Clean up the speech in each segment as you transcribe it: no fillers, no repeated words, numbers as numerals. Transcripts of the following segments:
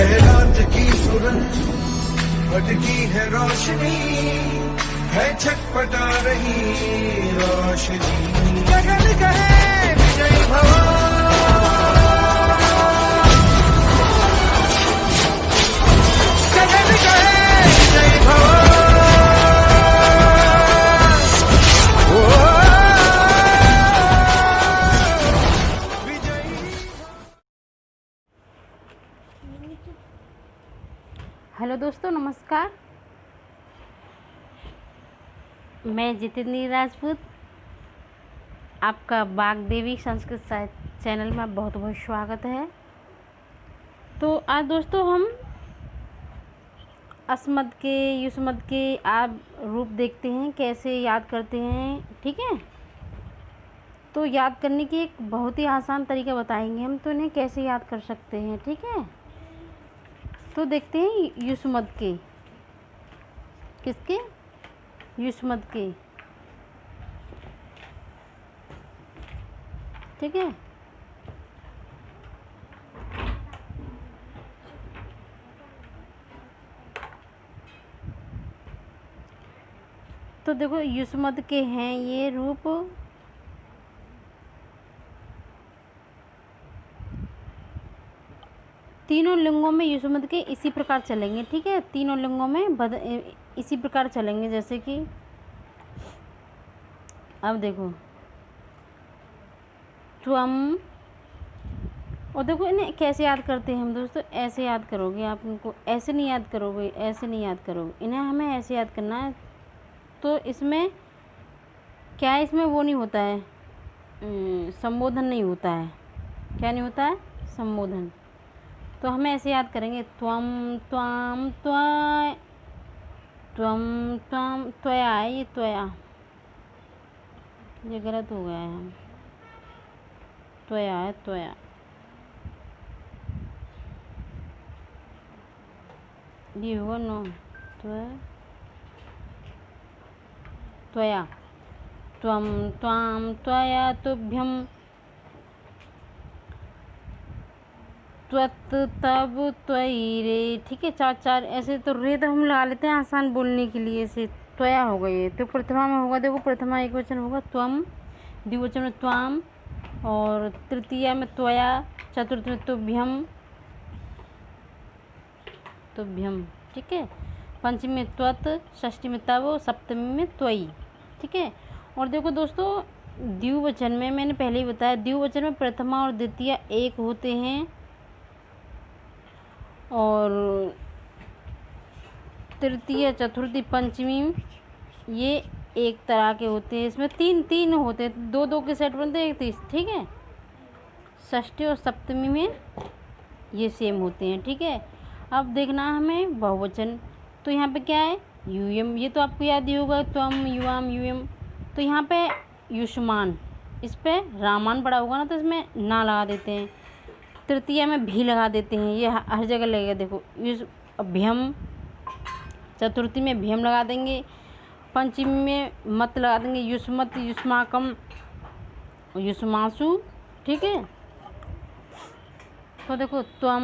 है रात की सुरंग, भटकी है रोशनी, है छटपटा रही रोशनी। गगन कहे विजय भव, गगन कहे विजय भव। हेलो दोस्तों, नमस्कार। मैं जितेंद्र राजपूत, आपका बागदेवी संस्कृत साहित्य चैनल में बहुत बहुत स्वागत है। तो आज दोस्तों हम अस्मद के युष्मद के आप रूप देखते हैं, कैसे याद करते हैं। ठीक है, तो याद करने की एक बहुत ही आसान तरीका बताएंगे हम, तो इन्हें कैसे याद कर सकते हैं। ठीक है, तो देखते हैं युष्मद के। किसके? युष्मद के। ठीक है, तो देखो युष्मद के हैं ये रूप। तीनों लिंगों में युष्मद के इसी प्रकार चलेंगे। ठीक है, तीनों लिंगों में इसी प्रकार चलेंगे। जैसे कि अब देखो त्वम, और देखो इन्हें कैसे याद करते हैं हम दोस्तों। ऐसे याद करोगे आप इनको, ऐसे नहीं याद करोगे, ऐसे नहीं याद करोगे, इन्हें हमें ऐसे याद करना है। तो इसमें क्या है, इसमें वो नहीं होता है, संबोधन नहीं होता है। क्या नहीं होता है? संबोधन। तो हमें ऐसे याद करेंगे त्वम त्वाम त्वय, त्वम त्वाम त्वया। ये त्वया, ये गलत हो गया है, त्वया है, त्वया। ये होगा नो, त्वया, त्वम त्वाम त्वया तुभ्यम, त्वत तब त्वयि रे। ठीक है, चार चार ऐसे। तो रे तो हम लगा लेते हैं आसान बोलने के लिए, से त्वया हो गई। तो प्रथमा में होगा, देखो प्रथमा एक वचन होगा त्वम, द्विवचन में त्वाम, और तृतीया में त्वया, चतुर्थ में तुभ्यम, तुभ्यम। ठीक है, पंचमी में त्वत, षष्ठी में तब, सप्तमी में त्वयि। ठीक है, और देखो दोस्तों द्विवचन में मैंने पहले ही बताया, द्विवचन में प्रथमा और द्वितीय एक होते हैं, और तृतीय, चतुर्थी, पंचमी ये एक तरह के होते हैं। इसमें तीन तीन होते हैं, दो दो के सेट बनते हैं, एक तीस। ठीक है, षष्ठी और सप्तमी में ये सेम होते हैं। ठीक है, अब देखना हमें बहुवचन। तो यहाँ पे क्या है? यूयम। ये तो आपको याद ही होगा, त्वम युवाम यूयम। तो यहाँ पे युष्मान, इस पे रामान पड़ा होगा ना, तो इसमें ना लगा देते हैं। तृतीया में भी लगा देते हैं, ये हर जगह लगेगा। देखो भ्यम, चतुर्थी में भ्यम लगा देंगे, पंचमी में मत लगा देंगे, युष्मत, युष्माकम, युष्मासु। ठीक है, तो देखो त्वम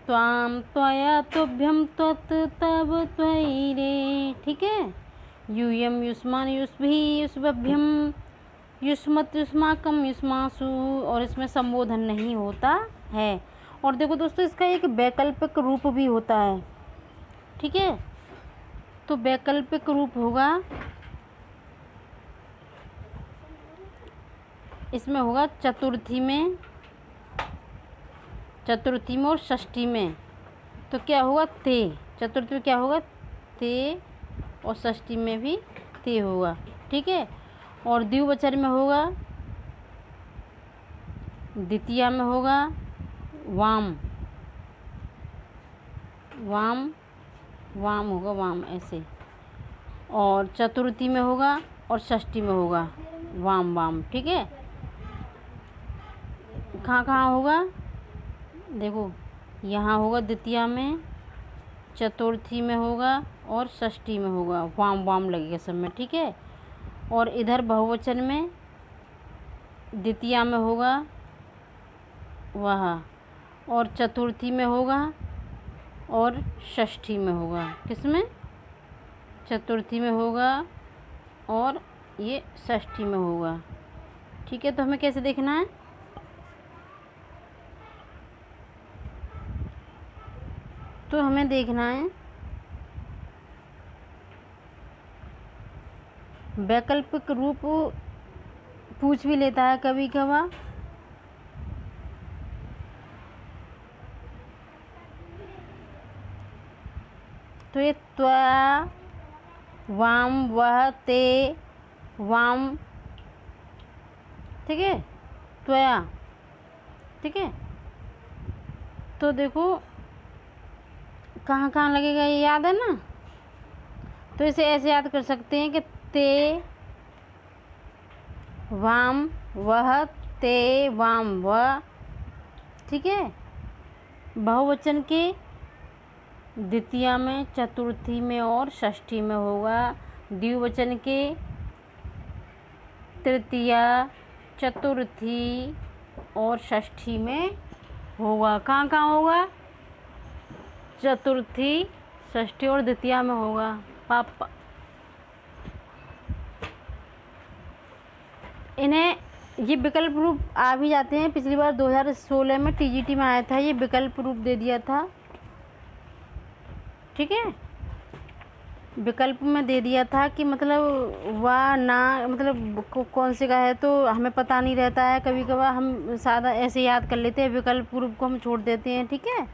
त्वाम त्वया तुभ्यम, त्वत तब त्वयि रे। ठीक है, यूयम, युष्मान, युष्भी, युष्भ्यम, युष्मत, युष्माकम, युष्मासु, और इसमें संबोधन नहीं होता है। और देखो दोस्तों इसका एक वैकल्पिक रूप भी होता है। ठीक है, तो वैकल्पिक रूप होगा, इसमें होगा चतुर्थी में, चतुर्थी में और षष्ठी में। तो क्या होगा? ते। चतुर्थी में क्या होगा? ते, और षष्ठी में भी ते होगा। ठीक है, और द्विवचन में होगा, द्वितीया में होगा वाम, वाम, वाम होगा, वाम ऐसे। और चतुर्थी में होगा और षष्ठी में होगा वाम, वाम। ठीक है, कहाँ कहाँ होगा? देखो यहाँ होगा द्वितीया में, चतुर्थी में होगा और षष्ठी में होगा, वाम वाम लगेगा सब में। ठीक है, और इधर बहुवचन में द्वितीया में होगा वह, और चतुर्थी में होगा और षष्ठी में होगा। किसमें? चतुर्थी में होगा और ये षष्ठी में होगा। ठीक है, तो हमें कैसे देखना है? तो हमें देखना है वैकल्पिक रूप पूछ भी लेता है कभी कभार। तो ये त्वया, वाम, वह, ते, वाम, ठीक है, त्वया, ठीक है। तो देखो कहाँ कहाँ लगेगा ये याद है ना। तो इसे ऐसे याद कर सकते हैं कि ते, वाम, वह, ते, वाम, वह, ठीक है। बहुवचन के द्वितीया में, चतुर्थी में और षष्ठी में होगा। द्विवचन के तृतीया, चतुर्थी और षष्ठी में होगा। कहाँ कहाँ होगा? चतुर्थी, षष्ठी और द्वितीया में होगा। पापा इन्हें ये विकल्प रूप आ भी जाते हैं। पिछली बार 2016 में टीजीटी में आया था, ये विकल्प रूप दे दिया था। ठीक है, विकल्प में दे दिया था कि मतलब वाह ना, मतलब कौन से का है तो हमें पता नहीं रहता है। कभी कभार हम सादा ऐसे याद कर लेते हैं, विकल्प रूप को हम छोड़ देते हैं। ठीक है,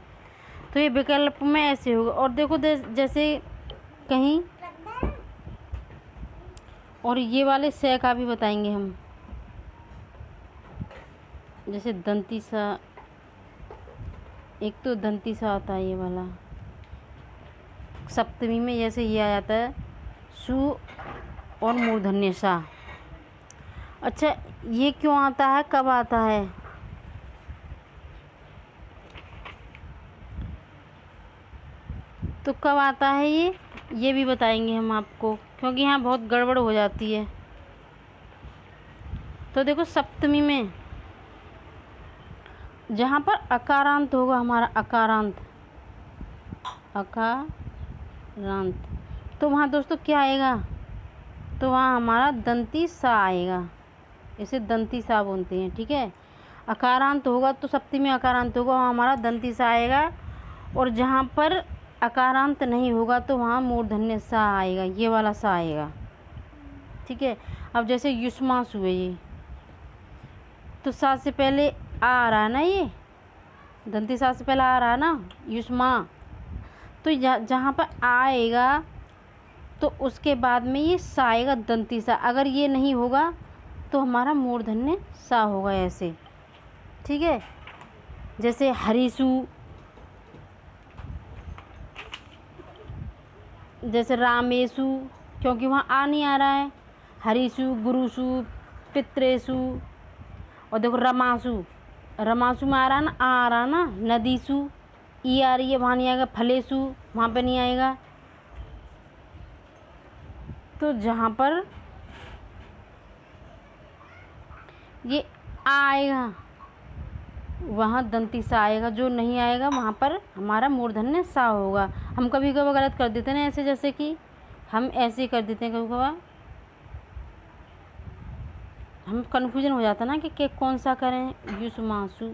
तो ये विकल्प में ऐसे होगा। और देखो जैसे कहीं और ये वाले से का भी बताएंगे हम। जैसे दंती सा, एक तो दंती सा आता है ये वाला। सप्तमी में जैसे ये आ जाता है सु और मूर्धन्य सा। अच्छा, ये क्यों आता है, कब आता है? तो कब आता है ये भी बताएंगे हम आपको, क्योंकि यहाँ बहुत गड़बड़ हो जाती है। तो देखो सप्तमी में जहाँ पर अकारांत होगा हमारा, अकारांत, तो वहाँ दोस्तों क्या आएगा? तो वहाँ हमारा दंती सा आएगा। इसे दंती सा बोलते हैं। ठीक है, अकारांत होगा तो सप्तमी में अकारांत होगा, वहाँ हमारा दंती सा आएगा। और जहाँ पर अकारांत नहीं होगा तो वहाँ मूर्धन्य सा आएगा, ये वाला सा आएगा। ठीक है, अब जैसे युष्मासु है ये, तो सा से पहले आ रहा है ना, ये दंती सा से पहले आ रहा है ना युष्मा। तो जहाँ पर आएगा तो उसके बाद में ये सा आएगा, दंती सा। अगर ये नहीं होगा तो हमारा मूर्धन्य सा होगा ऐसे। ठीक है, जैसे हरीसु, जैसे रामेशु, क्योंकि वहाँ आ नहीं आ रहा है। हरीसु, गुरुसु, पितृसु। और देखो रमासु, रमासु में आ रहा है ना, आ रहा ना। नदीसु, ई आ रही है, वहाँ नहीं आएगा। फलेसु, वहाँ पे नहीं आएगा। तो जहाँ पर ये आएगा वहाँ दंती सा आएगा, जो नहीं आएगा वहाँ पर हमारा मूर्धन्य सा होगा। हम कभी कभी गलत कर देते हैं ना ऐसे, जैसे कि हम ऐसे कर देते हैं कभी कभार, हम कन्फ्यूजन हो जाता ना कि कौन सा करें, युष्मासु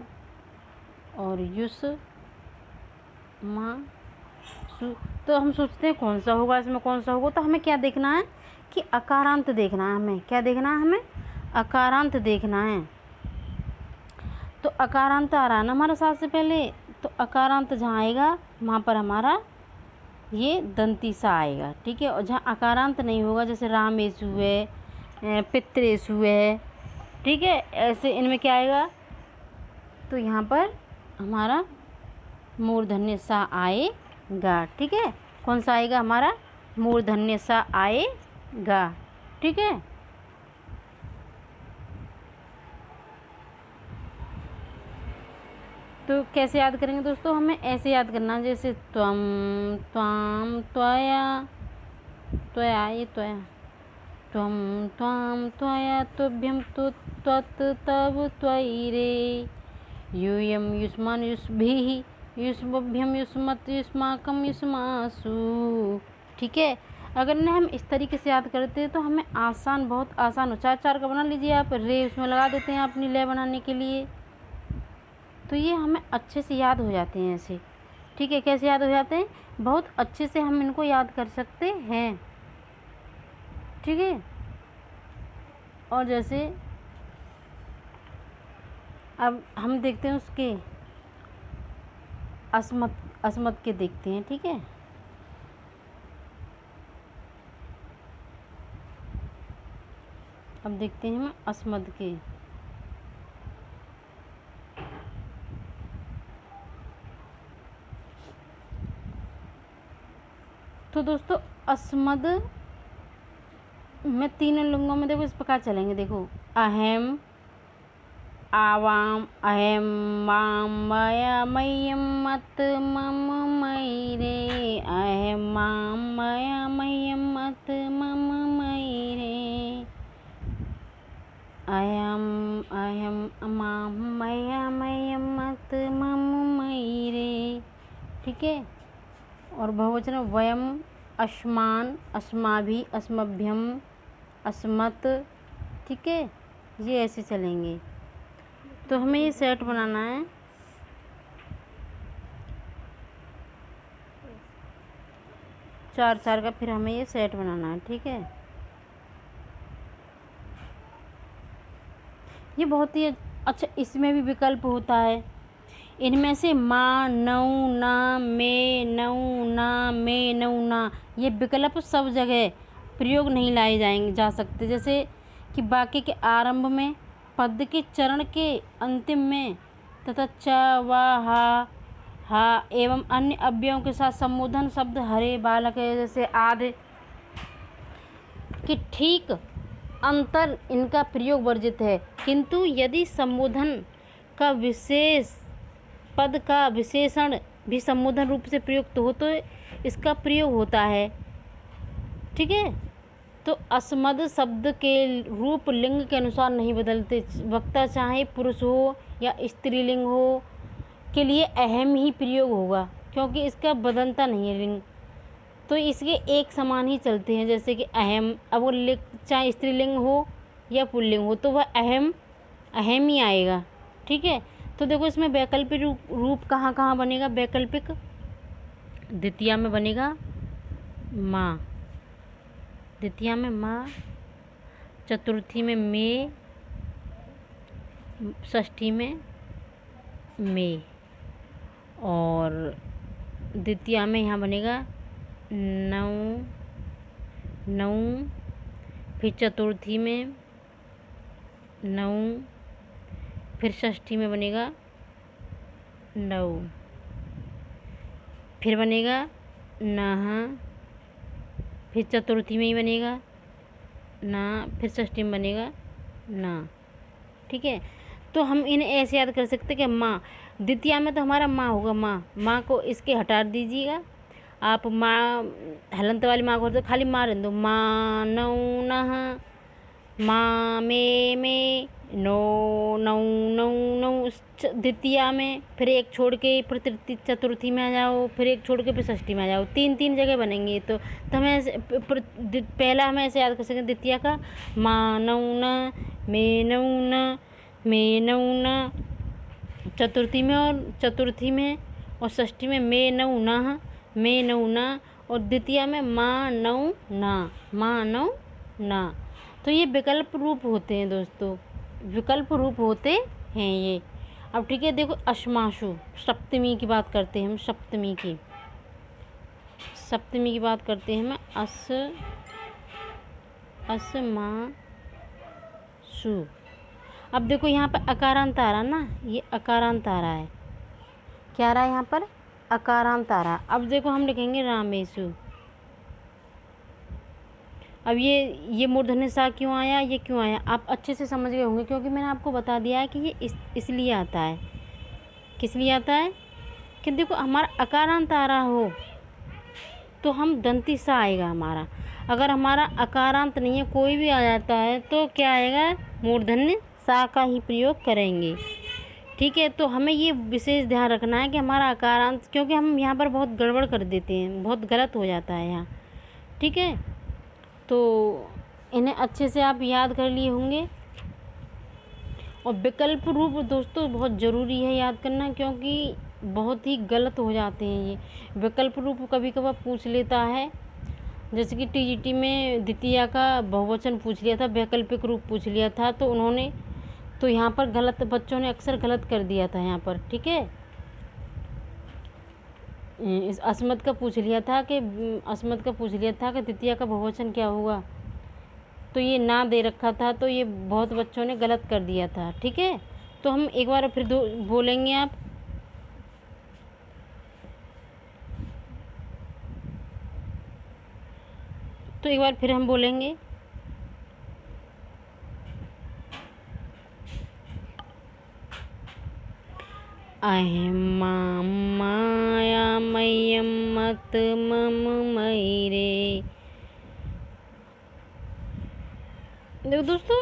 और युष्मासु। तो हम सोचते हैं कौन सा होगा, इसमें कौन सा होगा। तो हमें क्या देखना है कि अकारांत देखना है। हमें क्या देखना है? हमें अकारांत देखना है। तो अकारांत आ रहा है ना हमारा साथ से पहले, तो अकारांत जहाँ आएगा वहाँ पर हमारा ये दंती सा आएगा। ठीक है, और जहाँ अकारांत नहीं होगा, जैसे रामेशु है, पितृसु है, ठीक है, ऐसे इनमें क्या आएगा? तो यहाँ पर हमारा मूर्धन्य सा आएगा। ठीक है, कौन सा आएगा? हमारा मूर्धन्य सा आएगा। ठीक है, तो कैसे याद करेंगे दोस्तों? हमें ऐसे याद करना, जैसे त्वम, त्वाम, त्वया, त्वया, ये त्वया, त्वम, त्वाम, त्वया, तुभ्यं, तु, त्वत्, तव, त्वयि, रे, यूयं, युष्मान्, युष्भिः, युष्मभ्यम युष्मत युष्माकम युष्मासु। ठीक है, अगर ना हम इस तरीके से याद करते हैं तो हमें आसान, बहुत आसान हो। 4 का बना लीजिए आप, रे उसमें लगा देते हैं अपनी लय बनाने के लिए, तो ये हमें अच्छे से याद हो जाते हैं ऐसे। ठीक है, कैसे याद हो जाते हैं, बहुत अच्छे से हम इनको याद कर सकते हैं। ठीक है, और जैसे अब हम देखते हैं उसके अस्मत के देखते हैं। ठीक है, अब देखते हैं हम अस्मद के। तो दोस्तों अस्मद में तीनों लिंगों में देखो इस प्रकार चलेंगे। देखो अहम, आवाम, अहम, माम, मया, मह्यम, मत, मम, मयि रे। अहम, माम, मया, मह्यम, मत, मम, मयि रे। अहम, अहम, माम, मया, मह्यम, मत, मम, मयि रे। ठीक है, और बहुवचन वयम, अस्मान, अस्माभि, अस्मभ्यम, अस्मत्। ठीक है, ये ऐसे चलेंगे। तो हमें ये सेट बनाना है। चार का फिर हमें ये सेट बनाना है। ठीक है, ये बहुत ही अच्छा। इसमें भी विकल्प होता है। इनमें से मा, नौ, ना, में, नौ, ना, में, नौ, ना, ये विकल्प सब जगह प्रयोग नहीं लाए जा सकते। जैसे कि वाक्य के आरंभ में, पद के चरण के अंतिम में तथा च, व, हा एवं अन्य अव्ययों के साथ संबोधन शब्द हरे बालक जैसे आदि कि ठीक अंतर इनका प्रयोग वर्जित है। किंतु यदि संबोधन का विशेष पद का विशेषण भी संबोधन रूप से प्रयुक्त हो तो इसका प्रयोग होता है। ठीक है, तो अस्मद शब्द के रूप लिंग के अनुसार नहीं बदलते। वक्ता चाहे पुरुष हो या स्त्रीलिंग हो के लिए अहम ही प्रयोग होगा, क्योंकि इसका बदलता नहीं है लिंग, तो इसके एक समान ही चलते हैं। जैसे कि अहम, अब वो चाहे स्त्रीलिंग हो या पुल्लिंग हो तो वह अहम ही आएगा। ठीक है, तो देखो इसमें वैकल्पिक रूप कहाँ कहाँ बनेगा। वैकल्पिक द्वितीया में बनेगा माँ, द्वितीया में माँ, चतुर्थी में में, षष्ठी में में, और द्वितीया में यहाँ बनेगा नौ, फिर चतुर्थी में नौ, फिर षष्ठी में बनेगा नौ, फिर बनेगा नह, फिर चतुर्थी में ही बनेगा ना, फिर षष्ठी में बनेगा ना। ठीक है, तो हम इन्हें ऐसे याद कर सकते कि माँ, द्वितीया में तो हमारा माँ होगा। माँ को इसके हटा दीजिएगा आप। माँ हलंत वाली माँ को तो खाली माँ रहने दो। माँ, नौ, नह, माँ, में, नो, नौ, नौ, नौ द्वितीया में, फिर एक छोड़ के फिर चतुर्थी में आ जाओ, फिर एक छोड़ के फिर षष्ठी में आ जाओ। तीन जगह बनेंगे। तो हमें पहला हमें ऐसे याद कर सकते हैं द्वितीया का माँ, नौ, न, में, नौ, न, में, नौ, न, चतुर्थी में और षष्ठी में में, नौ, न, में, नौ, न, और द्वितीया में माँ, नौ, ना, माँ, नौ, ना। तो ये विकल्प रूप होते हैं दोस्तों, विकल्प रूप होते हैं ये। अब ठीक है, देखो अश्माशु, सप्तमी की बात करते हैं हम। सप्तमी की बात करते हैं हम। अस्माशु। अब देखो यहाँ पर अकारांत आ रहा ना, ये अकारांत आ रहा है। क्या आ रहा है यहाँ पर, अकारांत आ रहा। अब देखो हम लिखेंगे रामेशु। अब ये मूर्धन्य सा क्यों आया, ये क्यों आया, आप अच्छे से समझ गए होंगे, क्योंकि मैंने आपको बता दिया है कि ये इसलिए आता है। किस लिए आता है कि देखो हमारा अकारांत आ रहा हो तो हम दंती सा आएगा हमारा। अगर हमारा अकारांत नहीं है, कोई भी आ जाता है तो क्या आएगा, मूर्धन्य सा का ही प्रयोग करेंगे। ठीक है। तो हमें ये विशेष ध्यान रखना है कि हमारा आकारांत, क्योंकि हम यहाँ पर बहुत गड़बड़ कर देते हैं, बहुत गलत हो जाता है यहाँ, ठीक है। तो इन्हें अच्छे से आप याद कर लिए होंगे। और विकल्प रूप दोस्तों बहुत ज़रूरी है याद करना, क्योंकि बहुत ही गलत हो जाते हैं ये विकल्प रूप। कभी कभार पूछ लेता है, जैसे कि टीजीटी में द्वितीया का बहुवचन पूछ लिया था, वैकल्पिक रूप पूछ लिया था, तो उन्होंने तो यहाँ पर गलत, बच्चों ने अक्सर गलत कर दिया था यहाँ पर, ठीक है। इस अस्मत का पूछ लिया था कि द्वितीया का बहुवचन क्या होगा, तो ये ना दे रखा था, तो ये बहुत बच्चों ने गलत कर दिया था, ठीक है। तो हम एक बार फिर बोलेंगे आप, तो एक बार फिर हम बोलेंगे, अहम माया मयम मत मम मयरे। देखो दोस्तों,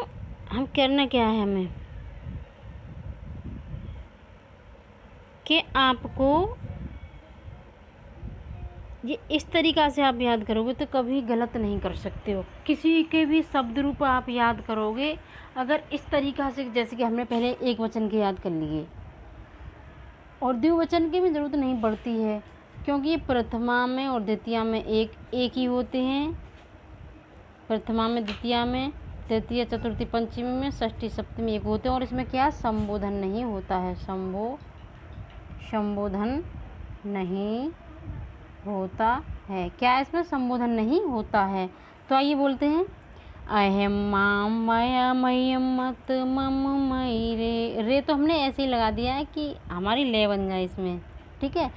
हम करना क्या है, हमें कि आपको ये इस तरीक़ा से आप याद करोगे तो कभी गलत नहीं कर सकते हो। किसी के भी शब्द रूप आप याद करोगे अगर इस तरीक़ा से, जैसे कि हमने पहले एक वचन के याद कर लिए और द्विवचन की भी ज़रूरत नहीं पड़ती है, क्योंकि ये प्रथमा में और द्वितीया में एक ही होते हैं। प्रथमा में, द्वितीया में, तृतीय चतुर्थी पंचमी में, षष्ठी सप्तमी एक होते हैं। और इसमें क्या संबोधन नहीं होता है, संबोधन नहीं होता है। क्या इसमें संबोधन नहीं होता है? तो आइए बोलते हैं, अहम माम मया मयम मत मम मई रे। रे तो हमने ऐसे ही लगा दिया है कि हमारी ले बन जाए इसमें, ठीक है।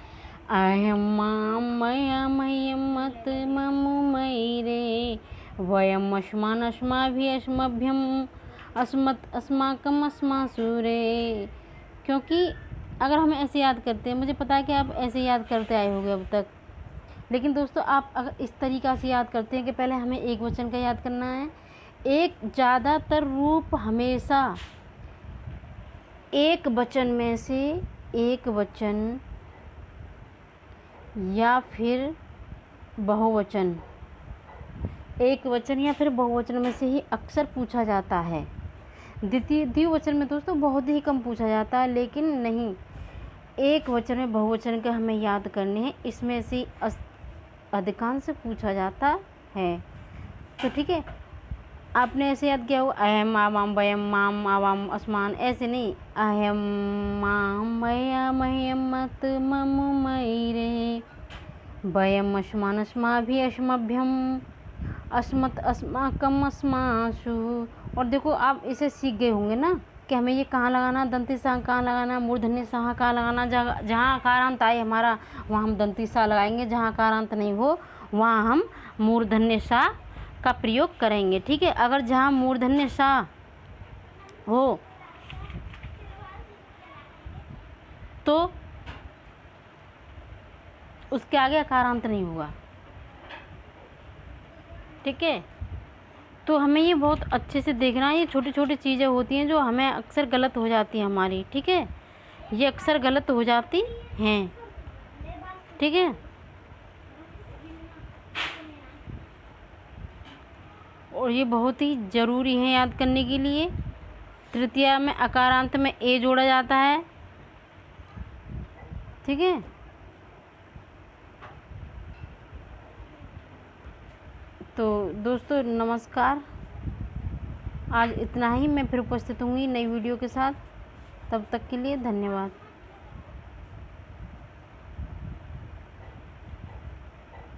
अहम माम मया मयम मत मम मई रे, वयम अस्मान अस्माभि अस्मभ्यम अस्मत् अस्माकम अस्मासु रे। क्योंकि अगर हम ऐसे याद करते हैं, मुझे पता है कि आप ऐसे याद करते आए होंगे अब तक, लेकिन दोस्तों आप अगर इस तरीक़ा से याद करते हैं कि पहले हमें एक वचन का याद करना है, एक ज़्यादातर रूप हमेशा एक वचन में से एक वचन या फिर बहुवचन, एक वचन या फिर बहुवचन में से ही अक्सर पूछा जाता है। द्विवचन में दोस्तों बहुत ही कम पूछा जाता है, लेकिन नहीं, एक वचन में बहुवचन का हमें याद करने हैं, इसमें से अधिकांश पूछा जाता है। तो ठीक है, आपने ऐसे याद किया हो, अहम आवाम वयम माम आवाम अस्मान, ऐसे नहीं, अहम माम मया मह्यम मत मम मई रे, वयम अस्मान अस्माभि अस्मभ्यम अस्मत् अस्माकम अस्मासु। और देखो आप इसे सीख गए होंगे ना कि हमें ये कहाँ लगाना, दंती सा कहाँ लगाना, मूर्धन्य सा कहाँ लगाना। जहाँ आकारांत आए हमारा वहाँ हम दंती सा लगाएंगे, जहाँ आकारांत नहीं हो वहाँ हम मूर्धन्य सा का प्रयोग करेंगे, ठीक है। अगर जहाँ मूर्धन्य सा हो तो उसके आगे आकारांत नहीं होगा, ठीक है। तो हमें ये बहुत अच्छे से देखना है, ये छोटी छोटी चीज़ें होती हैं जो हमें अक्सर गलत हो जाती हैं हमारी, ठीक है, ये अक्सर गलत हो जाती हैं, ठीक है। और ये बहुत ही ज़रूरी है याद करने के लिए। तृतीया में अकारांत में ए जोड़ा जाता है, ठीक है। तो दोस्तों नमस्कार, आज इतना ही। मैं फिर उपस्थित होंगी नई वीडियो के साथ, तब तक के लिए धन्यवाद।